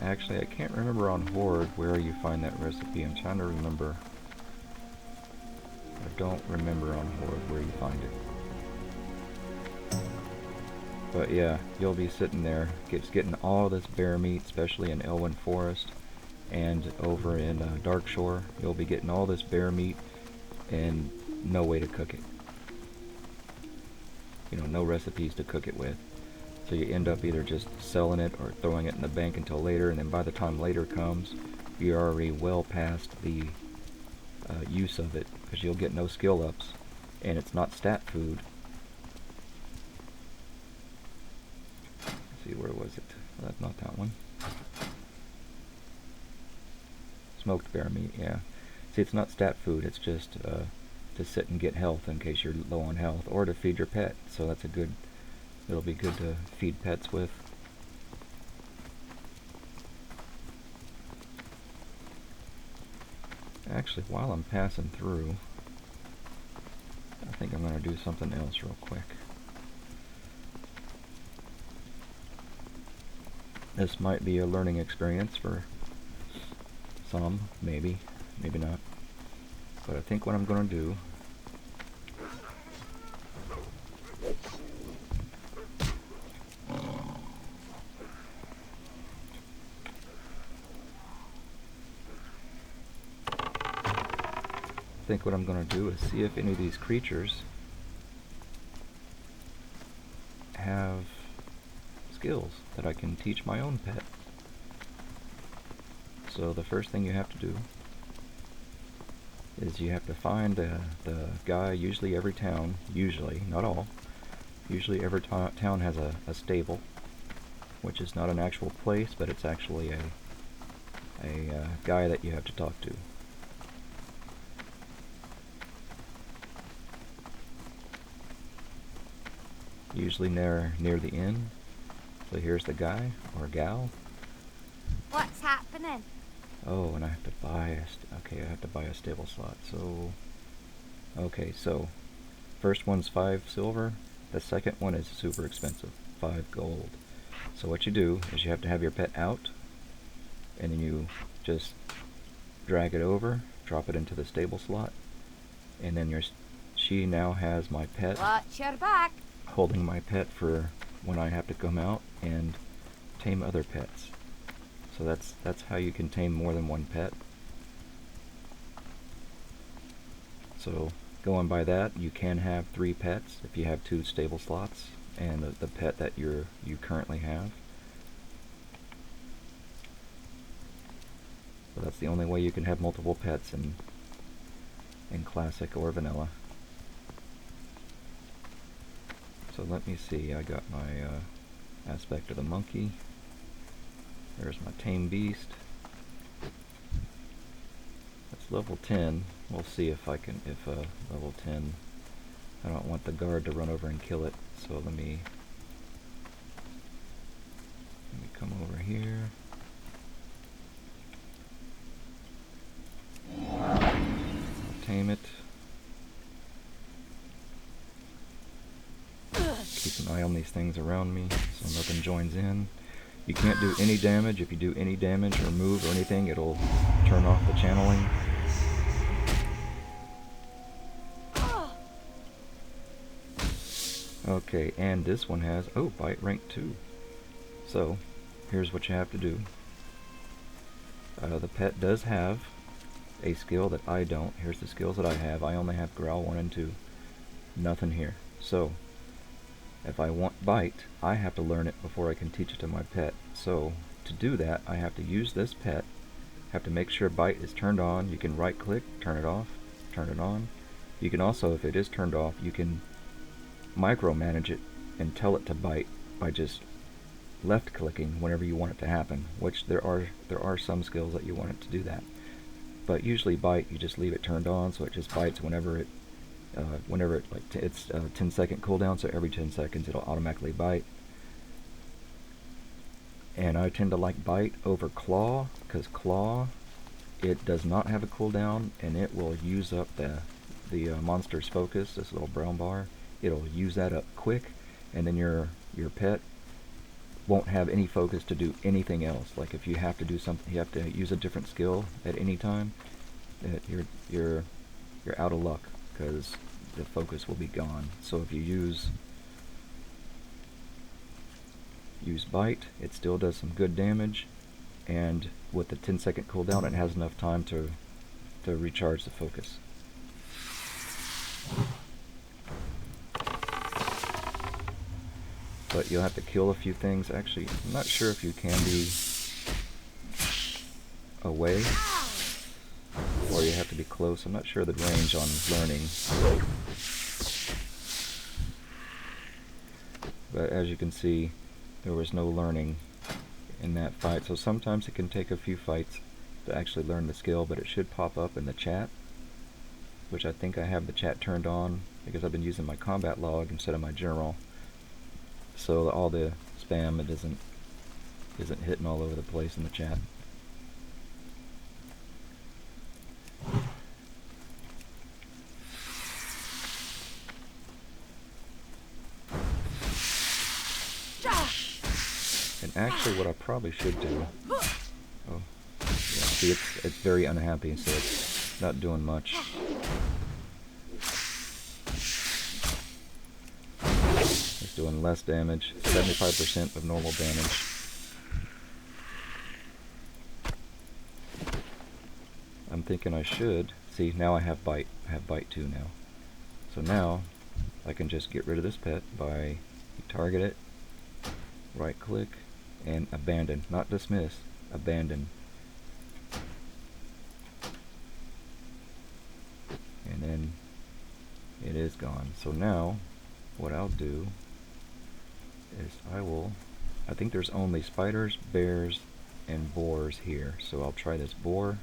Actually, I can't remember on Horde where you find that recipe. I'm trying to remember. I don't remember on Horde where you find it. But yeah, you'll be sitting there, getting all this bear meat, especially in Elwyn Forest and over in Darkshore. You'll be getting all this bear meat and no way to cook it. You know, no recipes to cook it with. So you end up either just selling it or throwing it in the bank until later, and then by the time later comes, you're already well past the use of it, because you'll get no skill ups, and it's not stat food. Let's see, where was it? That's not that one. Smoked bear meat, yeah. See, it's not stat food, it's just to sit and get health in case you're low on health, or to feed your pet. So that's a good, it'll be good to feed pets with. Actually, while I'm passing through, I think I'm going to do something else real quick. This might be a learning experience for some, maybe, maybe not. But I think what I'm going to do is see if any of these creatures have skills that I can teach my own pet. So the first thing you have to do is you have to find the guy. Usually every town, usually, not all, usually every town has a stable, which is not an actual place, but it's actually a guy that you have to talk to. Usually near the inn. So here's the guy or gal. What's happening? Oh, and I have to buy okay, I have to buy a stable slot. So okay, so first one's 5 silver. The second one is super expensive, 5 gold. So what you do is you have to have your pet out, and then you just drag it over, drop it into the stable slot, and then she now has my pet. Watch your back. Holding my pet for when I have to come out and tame other pets. So that's how you can tame more than one pet. So going by that, you can have 3 pets if you have 2 stable slots and the pet that you currently have. So that's the only way you can have multiple pets in classic or vanilla. So let me see, I got my aspect of the monkey. There's my tame beast. That's level 10. We'll see if level 10, I don't want the guard to run over and kill it, so let me come over here. I'll tame it. Keep an eye on these things around me so nothing joins in. You can't do any damage. If you do any damage or move or anything, it'll turn off the channeling. Okay, and this one has, oh, bite rank 2. So, here's what you have to do. The pet does have a skill that I don't. Here's the skills that I have. I only have growl 1 and 2. Nothing here. So, if I want bite, I have to learn it before I can teach it to my pet. So to do that, I have to use this pet, have to make sure bite is turned on. You can right click, turn it off, turn it on. You can also, if it is turned off, you can micromanage it and tell it to bite by just left clicking whenever you want it to happen, which there are some skills that you want it to do that. But usually bite, you just leave it turned on so it just bites whenever it's 10-second cooldown, so every 10 seconds it'll automatically bite. And I tend to like bite over claw, because claw, it does not have a cooldown, and it will use up the monster's focus, this little brown bar. It'll use that up quick, and then your pet won't have any focus to do anything else. Like if you have to do something, you have to use a different skill at any time, you're out of luck because the focus will be gone. So if you use bite, it still does some good damage, and with the 10-second cooldown, it has enough time to recharge the focus. But you'll have to kill a few things. Actually, I'm not sure if you can be away or you have to be close. I'm not sure the range on learning. But as you can see, there was no learning in that fight. So sometimes it can take a few fights to actually learn the skill, but it should pop up in the chat, which I think I have the chat turned on because I've been using my combat log instead of my general. So all the spam, it isn't hitting all over the place in the chat. And actually what I probably should do, oh, yeah, see it's very unhappy, so it's not doing much. It's doing less damage, 75% of normal damage. I'm thinking I should, see now I have bite 2 now. So now I can just get rid of this pet by target it, right click, and abandon, not dismiss, abandon. And then it is gone. So now what I'll do is I think there's only spiders, bears, and boars here. So I'll try this boar.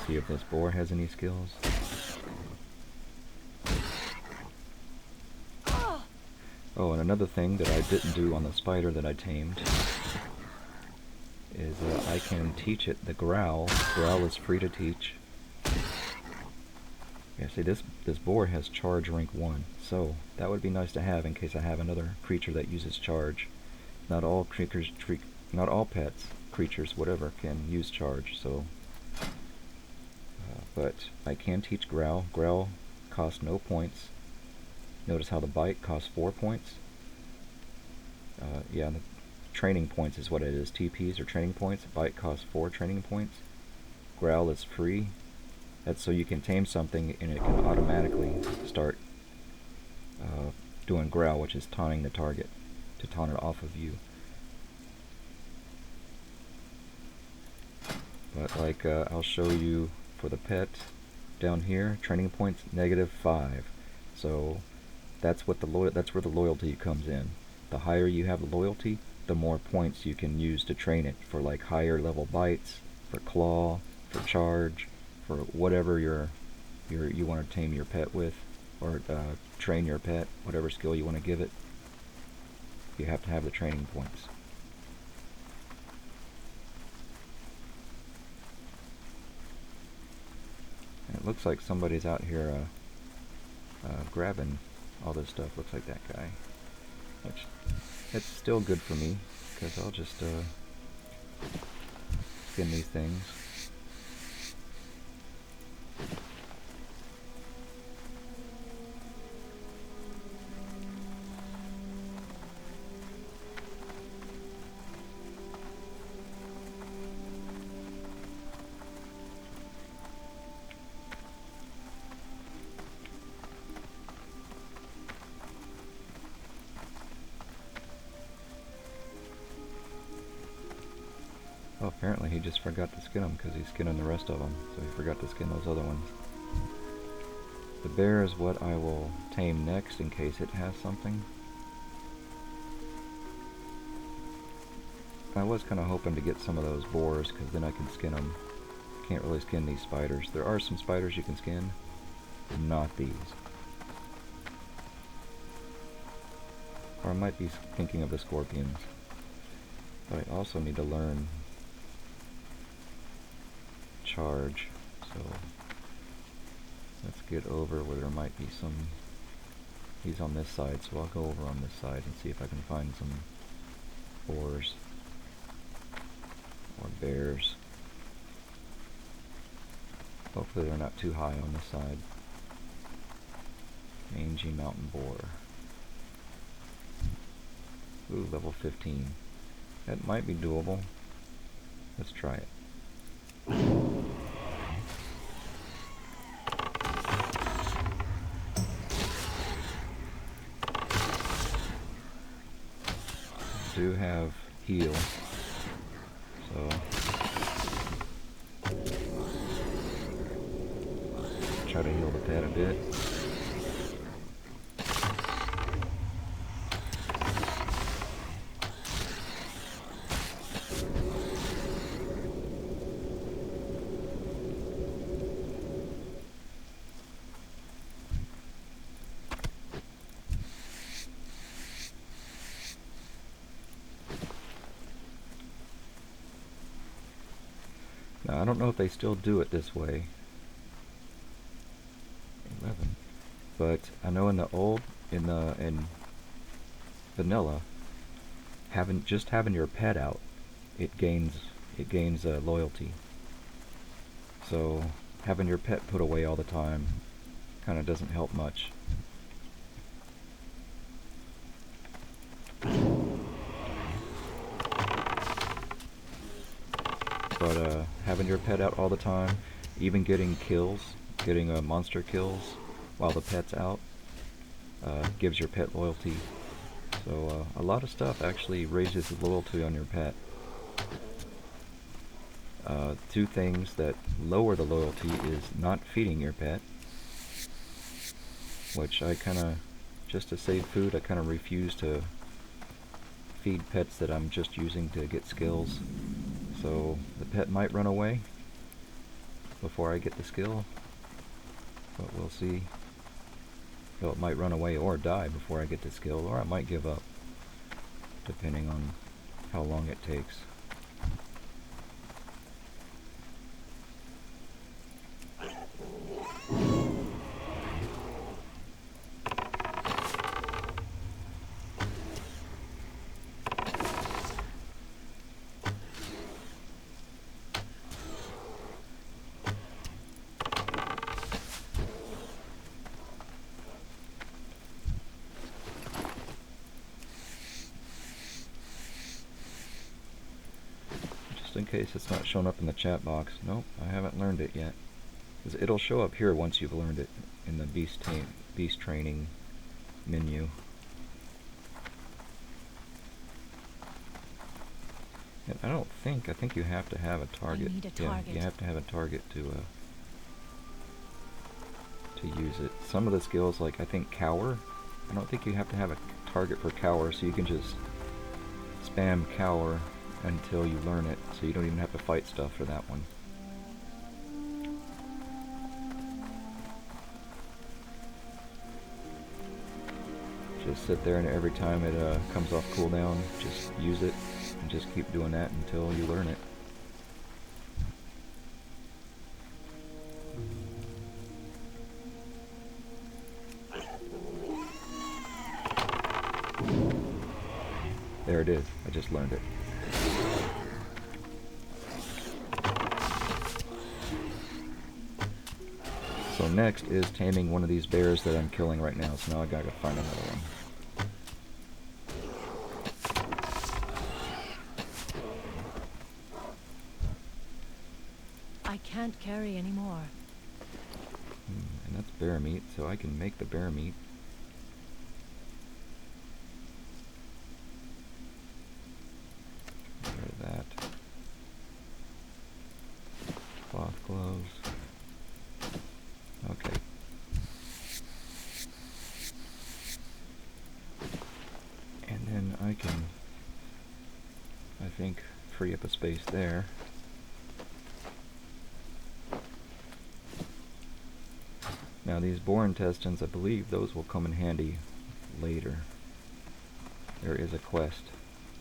See if this boar has any skills. Oh, and another thing that I didn't do on the spider that I tamed is I can teach it the growl. Growl is free to teach. Yeah, see this boar has charge rank 1, so that would be nice to have in case I have another creature that uses charge. Not all pets, creatures, whatever, can use charge. So, but I can teach growl. Growl costs no points. Notice how the bite costs 4 points. Yeah, the training points is what it is. TPs or training points. Bite costs 4 training points. Growl is free. That's so you can tame something and it can automatically start doing growl, which is taunting the target, to taunt it off of you. But like I'll show you for the pet down here, training points -5. So that's what that's where the loyalty comes in. The higher you have the loyalty, the more points you can use to train it for like higher level bites, for claw, for charge, for whatever you want to tame your pet with, or train your pet, whatever skill you want to give it. You have to have the training points. And it looks like somebody's out here grabbing all this stuff. Looks like that guy. Which, it's still good for me, because I'll just skin these things. Oh, apparently he just forgot to skin them because he's skinning the rest of them, so he forgot to skin those other ones. The bear is what I will tame next in case it has something. I was kind of hoping to get some of those boars because then I can skin them. Can't really skin these spiders. There are some spiders you can skin, but not these. Or I might be thinking of the scorpions. But I also need to learn charge. So let's get over where there might be some. He's on this side, so I'll go over on this side and see if I can find some boars or bears. Hopefully they're not too high on this side. Mangy mountain boar. Ooh, level 15. That might be doable. Let's try it. Do have heal, so try to heal the pet a bit. Now I don't know if they still do it this way. 11. But I know in vanilla, having your pet out, it gains loyalty. So having your pet put away all the time kind of doesn't help much. But having your pet out all the time, even getting kills, getting monster kills while the pet's out, gives your pet loyalty. So a lot of stuff actually raises the loyalty on your pet. Two things that lower the loyalty is not feeding your pet, which I kind of, just to save food, I kind of refuse to feed pets that I'm just using to get skills. So the pet might run away before I get the skill, but we'll see. So it might run away or die before I get the skill, or I might give up, depending on how long it takes. In case it's not showing up in the chat box. Nope, I haven't learned it yet. Because it'll show up here once you've learned it in the beast training menu. And I think you have to have a target. I need a target. Yeah, you have to have a target to use it. Some of the skills, like I think cower, I don't think you have to have a target for cower, so you can just spam cower until you learn it, so you don't even have to fight stuff for that one. Just sit there and every time it comes off cooldown, just use it and just keep doing that until you learn it. There it is, I just learned it. So next is taming one of these bears that I'm killing right now, so now I gotta find another one. I can't carry anymore. And that's bear meat, so I can make the bear meat. Get rid of that. Cloth gloves. Okay. And then I can, I think, free up a space there. Now these boar intestines, I believe those will come in handy later. There is a quest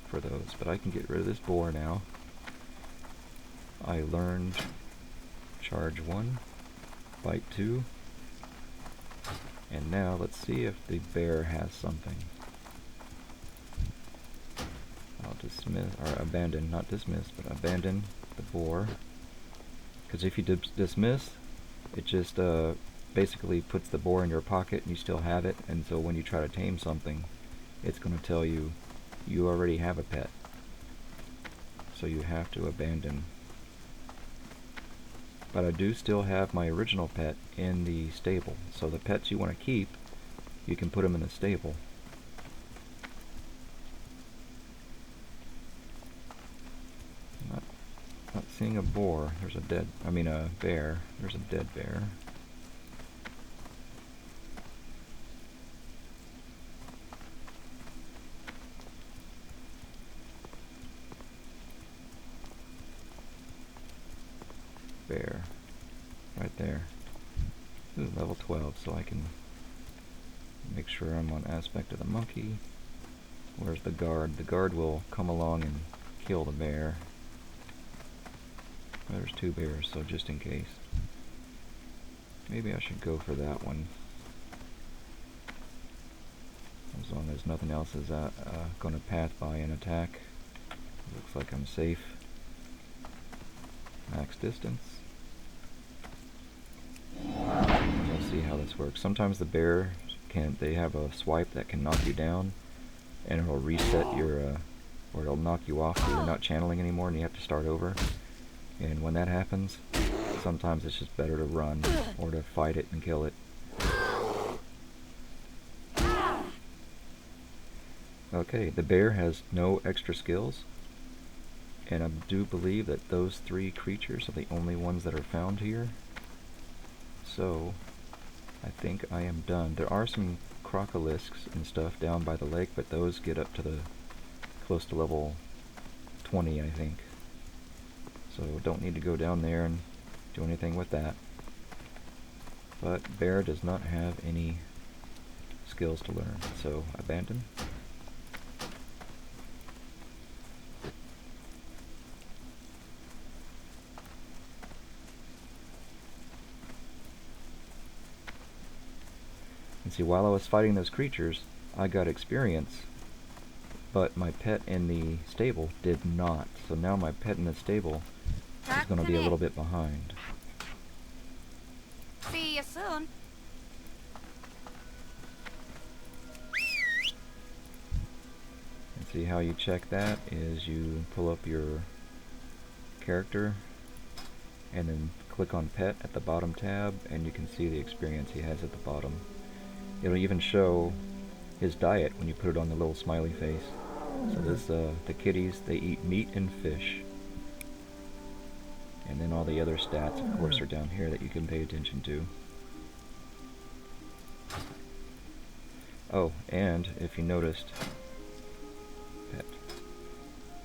for those, but I can get rid of this boar now. I learned Charge 1, bite 2, and now let's see if the bear has something. I'll dismiss, or abandon, not dismiss, but abandon the boar. Because if you dismiss, it just basically puts the boar in your pocket and you still have it, and so when you try to tame something, it's going to tell you you already have a pet. So you have to abandon. But I do still have my original pet in the stable. So the pets you want to keep, you can put them in the stable. Not seeing a boar. There's a bear. There's a dead bear. Bear. Right there. Ooh, level 12, so I can make sure I'm on aspect of the monkey. Where's the guard? The guard will come along and kill the bear. There's 2 bears, so just in case. Maybe I should go for that one. As long as nothing else is going to pass by and attack. Looks like I'm safe. Max distance. We'll see how this works. Sometimes the bear they have a swipe that can knock you down, and it'll reset your, or it'll knock you off so you're not channeling anymore and you have to start over. And when that happens, sometimes it's just better to run or to fight it and kill it. Okay, the bear has no extra skills, and I do believe that those 3 creatures are the only ones that are found here. So, I think I am done. There are some crocolisks and stuff down by the lake, but those get up to close to level 20, I think. So don't need to go down there and do anything with that. But bear does not have any skills to learn, so abandon. And see, while I was fighting those creatures, I got experience, but my pet in the stable did not. So now my pet in the stable is going to be a little bit behind. See you soon. And see how you check that is you pull up your character and then click on pet at the bottom tab, and you can see the experience he has at the bottom. It'll even show his diet when you put it on the little smiley face. So this, the kitties, they eat meat and fish. And then all the other stats, of course, are down here that you can pay attention to. Oh, and if you noticed, pet.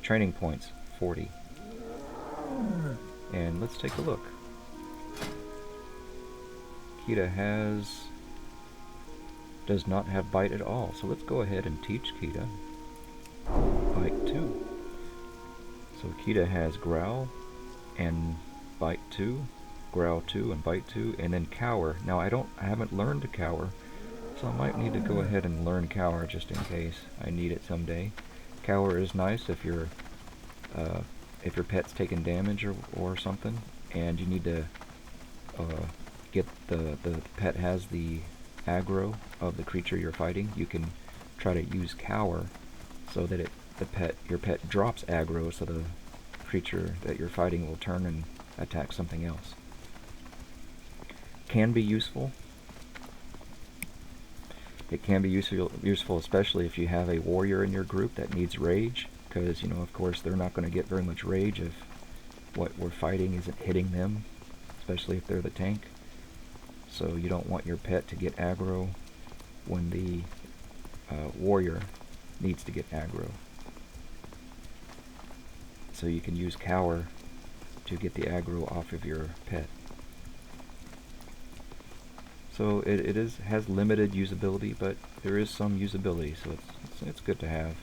Training points, 40. And let's take a look. Kita does not have bite at all, so let's go ahead and teach Kita bite 2. So Kita has growl and bite 2, growl 2 and bite 2, and then cower. Now I haven't learned to cower, so I might need to go ahead and learn cower just in case I need it someday. Cower is nice if your pet's taking damage or something, and you need to get the pet has the aggro of the creature you're fighting. You can try to use cower so that your pet drops aggro, so the creature that you're fighting will turn and attack something else. Can be useful. It can be useful especially if you have a warrior in your group that needs rage, because, you know, of course, they're not going to get very much rage if what we're fighting isn't hitting them, especially if they're the tank. So you don't want your pet to get aggro when the warrior needs to get aggro. So you can use cower to get the aggro off of your pet. So it has limited usability, but there is some usability, so it's good to have.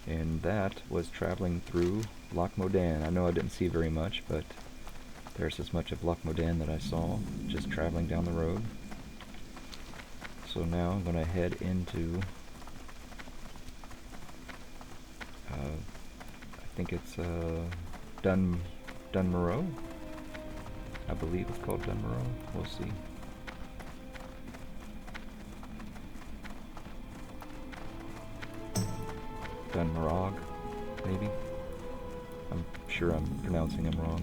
And that was traveling through Loch Modan. I know I didn't see very much, but there's as much of Loch Modan that I saw just traveling down the road. So now I'm going to head into, I think it's Dunmorrow. I believe it's called Dunmorrow. We'll see. Dunmorog, maybe? I'm sure I'm pronouncing them wrong.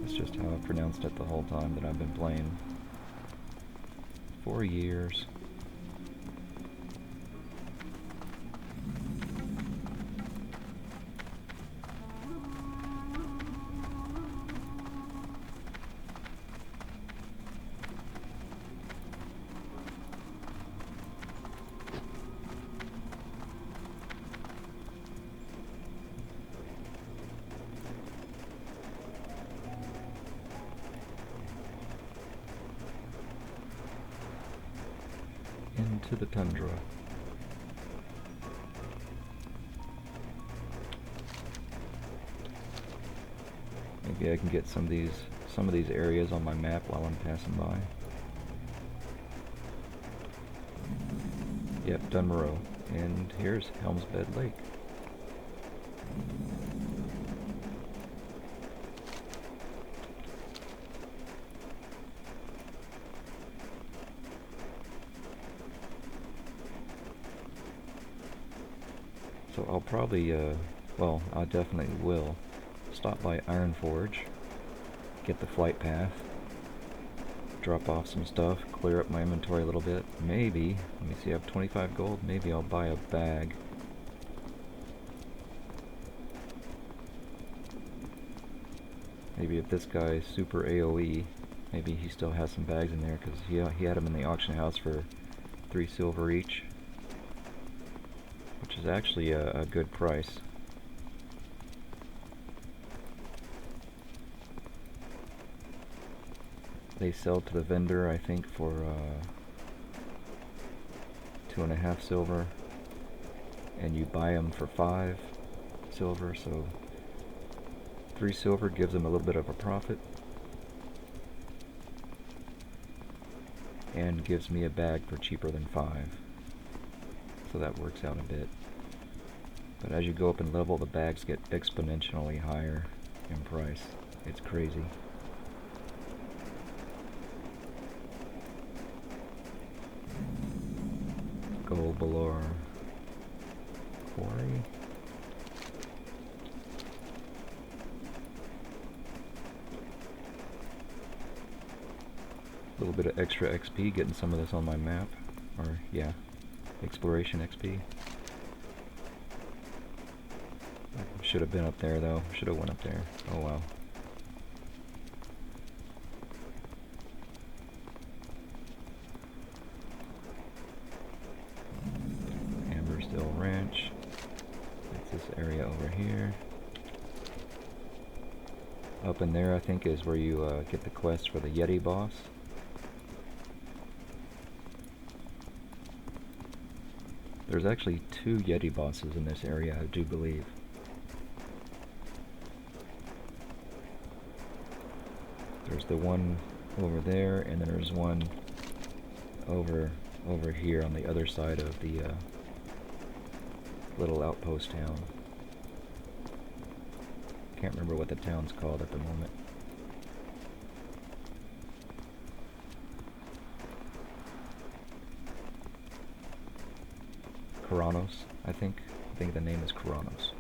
It's just how I've pronounced it the whole time that I've been playing. 4 years. Into the tundra. Maybe I can get some of these areas on my map while I'm passing by. Yep, Dunmorrow. And here's Helmsbed Lake. So I'll probably, well, I definitely will stop by Ironforge, get the flight path, drop off some stuff, clear up my inventory a little bit. Maybe, let me see, I have 25 gold, maybe I'll buy a bag. Maybe if this guy is super AoE, maybe he still has some bags in there, because he had them in the auction house for 3 silver each. Which is actually a good price. They sell to the vendor, I think, for 2.5 silver, and you buy them for 5 silver, so 3 silver gives them a little bit of a profit, and gives me a bag for cheaper than 5. So that works out a bit. But as you go up in level, the bags get exponentially higher in price. It's crazy. Gold below our quarry. A little bit of extra XP, getting some of this on my map. Or, yeah. Exploration XP. Should have been up there though. Should have went up there. Oh well. Amberstill Ranch. That's this area over here. Up in there I think is where you get the quest for the Yeti boss. There's actually 2 Yeti bosses in this area, I do believe. There's the one over there, and then there's one over here on the other side of the little outpost town. Can't remember what the town's called at the moment. Karanos, I think. I think the name is Karanos.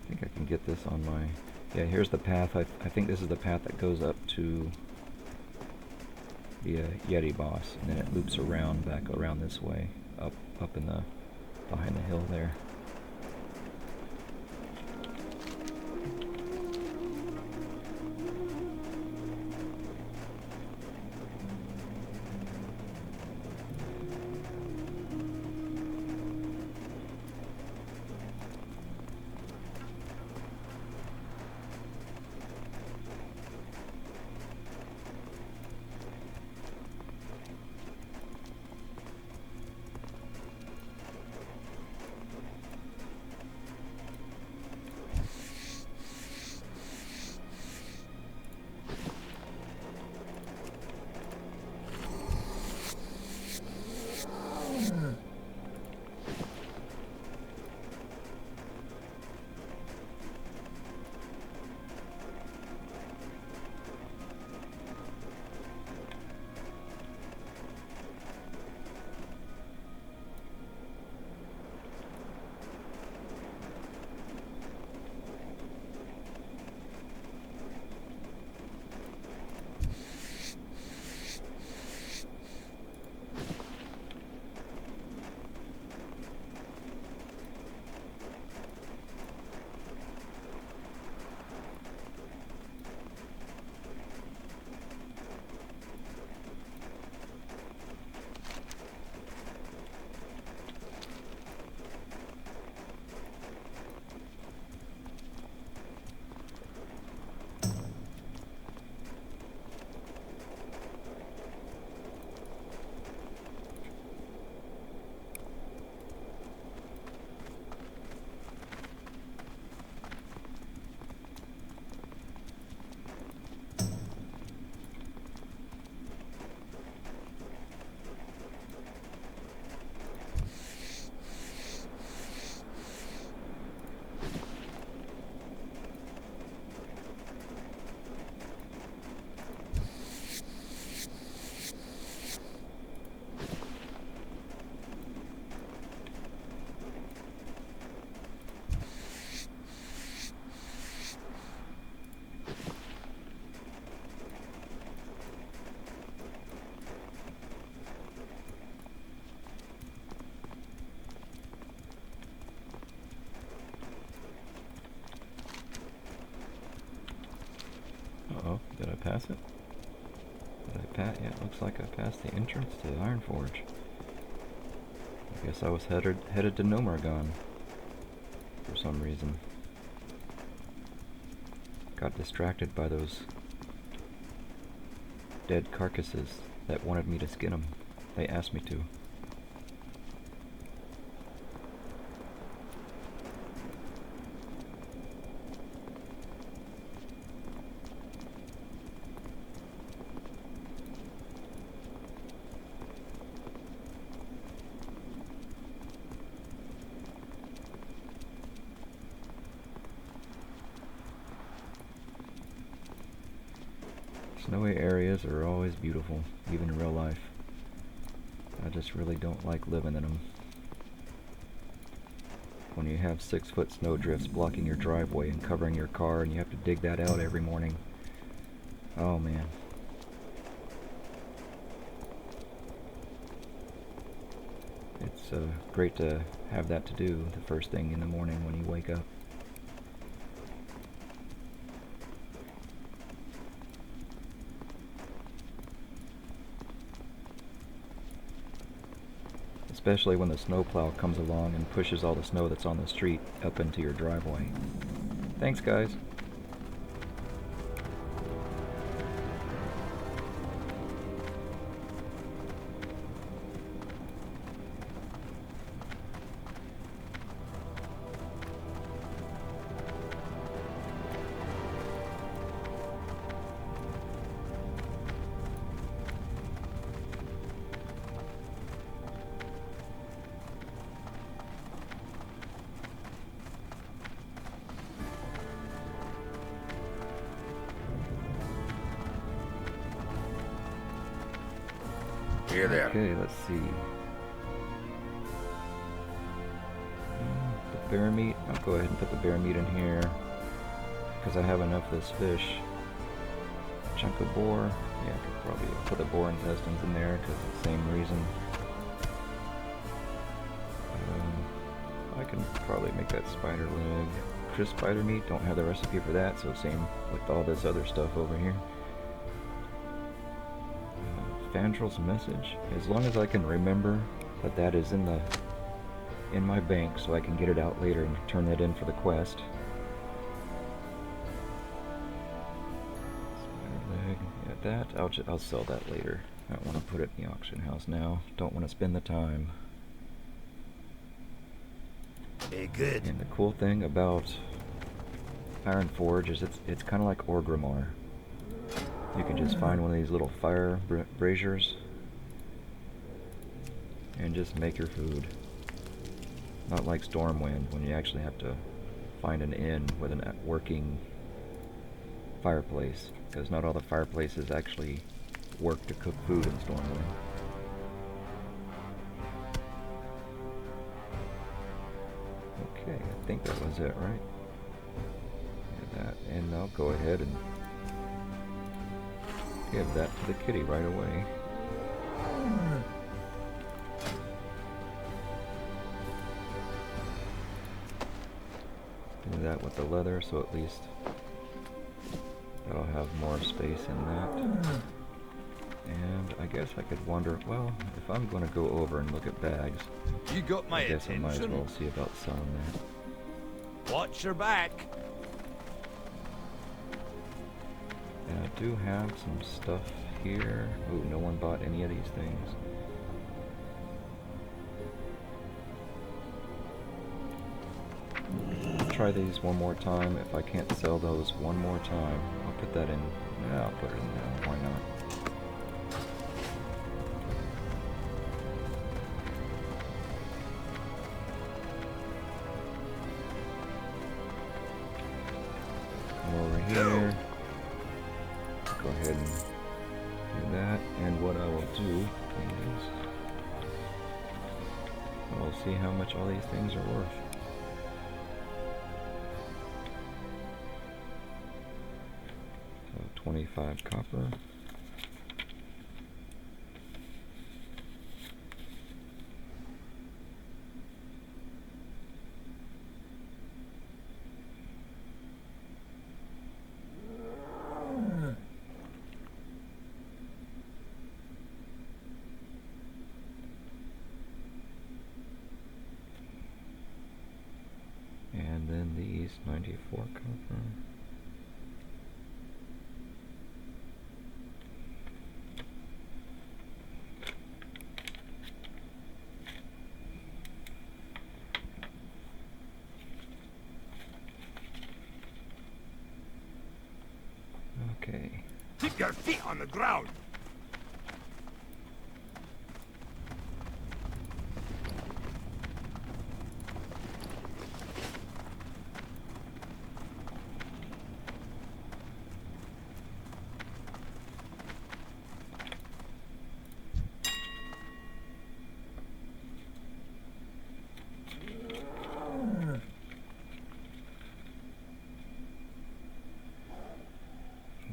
I think I can get this on my... Yeah, here's the path. I think this is the path that goes up to the Yeti boss, and then it loops around, back around this way, up in the, behind the hill there. pass it? Did I pass? Yeah, it looks like I passed the entrance to Ironforge. I guess I was headed to Nomargon for some reason. Got distracted by those dead carcasses that wanted me to skin them. They asked me to. Snowy areas are always beautiful, even in real life. I just really don't like living in them. When you have 6-foot snowdrifts blocking your driveway and covering your car and you have to dig that out every morning. Oh man. It's great to have that to do the first thing in the morning when you wake up. Especially when the snowplow comes along and pushes all the snow that's on the street up into your driveway. Thanks, guys. Here there. Okay, let's see. The bear meat, I'll go ahead and put the bear meat in here because I have enough of this fish. Chunk of boar, yeah, I could probably put the boar intestines in there because of the same reason. I can probably make that spider leg. Crisp spider meat, don't have the recipe for that, so same with all this other stuff over here. Fandrel's message, as long as I can remember that that is in my bank so I can get it out later and turn that in for the quest. Spider leg, yeah, that I'll sell that later. I don't want to put it in the auction house now. Don't want to spend the time. Hey, good. And the cool thing about Ironforge is it's kind of like Orgrimmar. You can just find one of these little fire braziers and just make your food. Not like Stormwind, when you actually have to find an inn with a working fireplace, because not all the fireplaces actually work to cook food in Stormwind. Okay, I think that was it, right? Yeah, that, and I'll go ahead and give that to the kitty right away. Do that with the leather, so at least that'll have more space in that. And I guess I could wonder, well, if I'm going to go over and look at bags, You got my I guess I might as attention. well see about selling that. Watch your back. And I do have some stuff here. Ooh, no one bought any of these things. Let's try these one more time. If I can't sell those one more time, I'll put that in. Yeah, I'll put it in there. Why not? Come over here. Go ahead and do that. And what I will do is I'll see how much all these things are worth. So 25 copper. 94 copper. Okay. Keep your feet on the ground.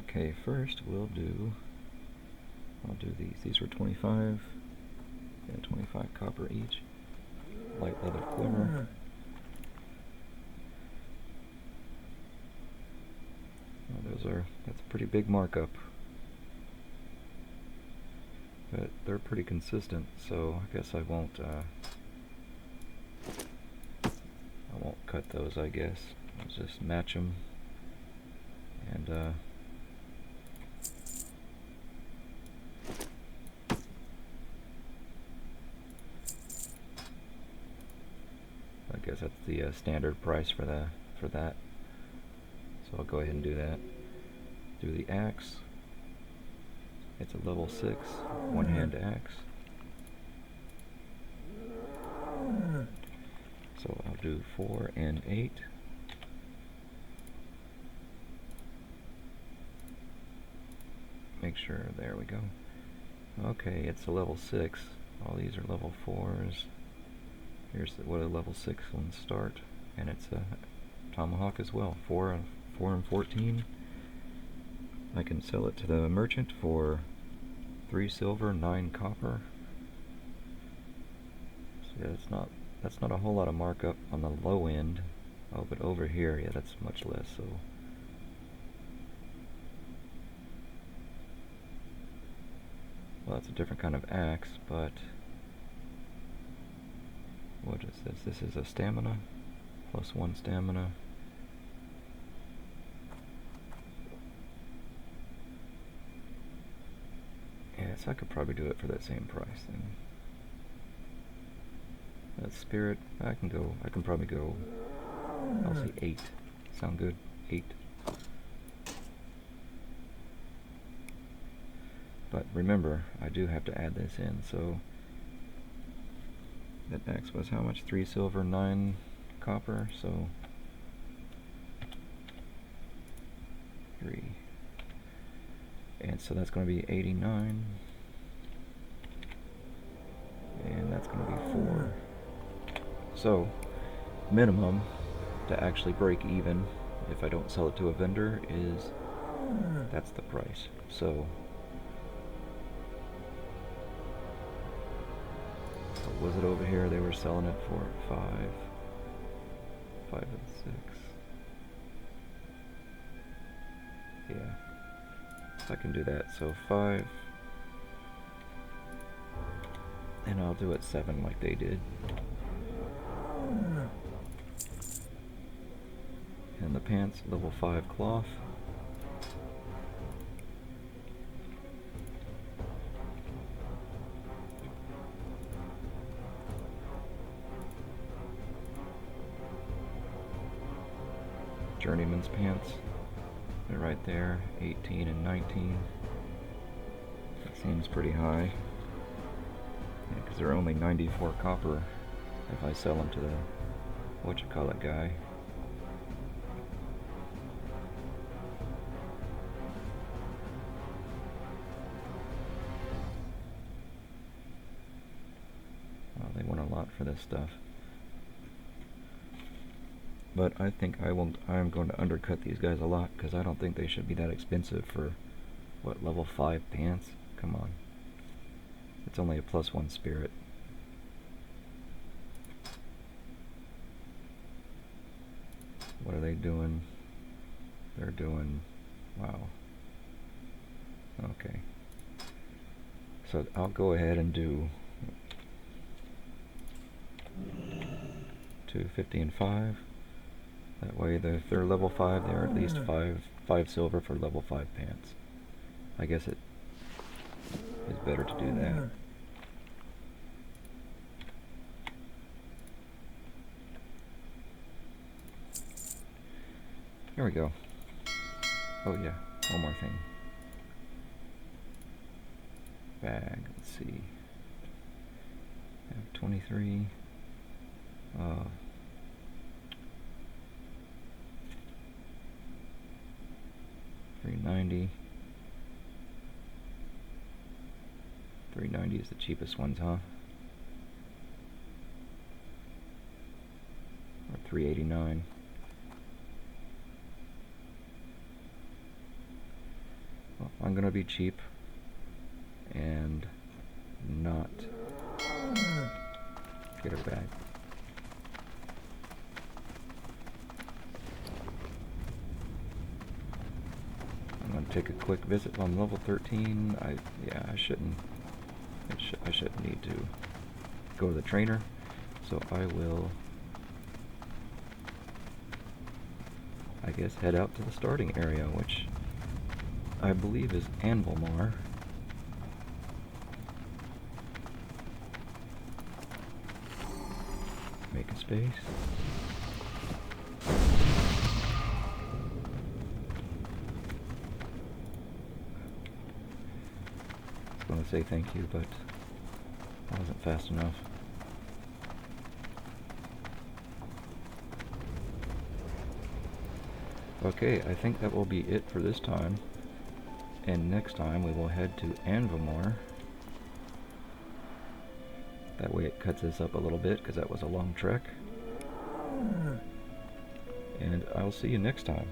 Okay, first I'll do these. These were 25. Yeah, 25 copper each. Light leather quiver. Oh, that's a pretty big markup. But they're pretty consistent, so I guess I won't cut those, I guess. I'll just match them and I guess that's the standard price for that. So I'll go ahead and do that. Do the axe. It's a level 6 one-hand axe. So I'll do 4 and 8. Make sure, there we go. Okay, it's a level 6. All these are level 4s. Here's what a level 6 ones start. And it's a tomahawk as well. 4 and 14. I can sell it to the merchant for 3 silver, 9 copper. So yeah, that's not a whole lot of markup on the low end. Oh, but over here, yeah, that's much less. So well, that's a different kind of axe, but what is this? This is a stamina, +1 stamina. Yes, I could probably do it for that same price then. That spirit, I can probably go, I'll say 8. Sound good? 8. But remember, I do have to add this in, so that axe was how much? 3 silver, 9 copper, so 3. And so that's going to be 89. And that's going to be 4. So, minimum to actually break even, if I don't sell it to a vendor, is that's the price. So, what was it over here? They were selling it for 5 and 6. Yeah. I can do that. So 5, and I'll do it 7 like they did. And the pants, level 5 cloth. Journeyman's pants. They're right there, 18 and 19. That seems pretty high. Yeah, because they're only 94 copper if I sell them to the whatchamacallit guy. Well, they want a lot for this stuff. But I think I'm going to undercut these guys a lot, because I don't think they should be that expensive for, what, level 5 pants? Come on. It's only a +1 spirit. What are they doing? They're doing, wow. Okay. So I'll go ahead and do 250 and 5. That way, if they're level 5, they're at least 5 silver for level 5 pants. I guess it is better to do that. Here we go. Oh yeah, one more thing. Bag, let's see. I have 23. 390. 390 is the cheapest ones, huh? Or 389. Well, I'm gonna be cheap and not get a bag. I'm gonna take a quick visit on level 13. I shouldn't need to go to the trainer, so I will, I guess, head out to the starting area, which I believe is Anvilmar. Make a space. I was going to say thank you, but I wasn't fast enough. Okay, I think that will be it for this time. And next time we will head to Anvilmar. That way it cuts us up a little bit, because that was a long trek. And I'll see you next time.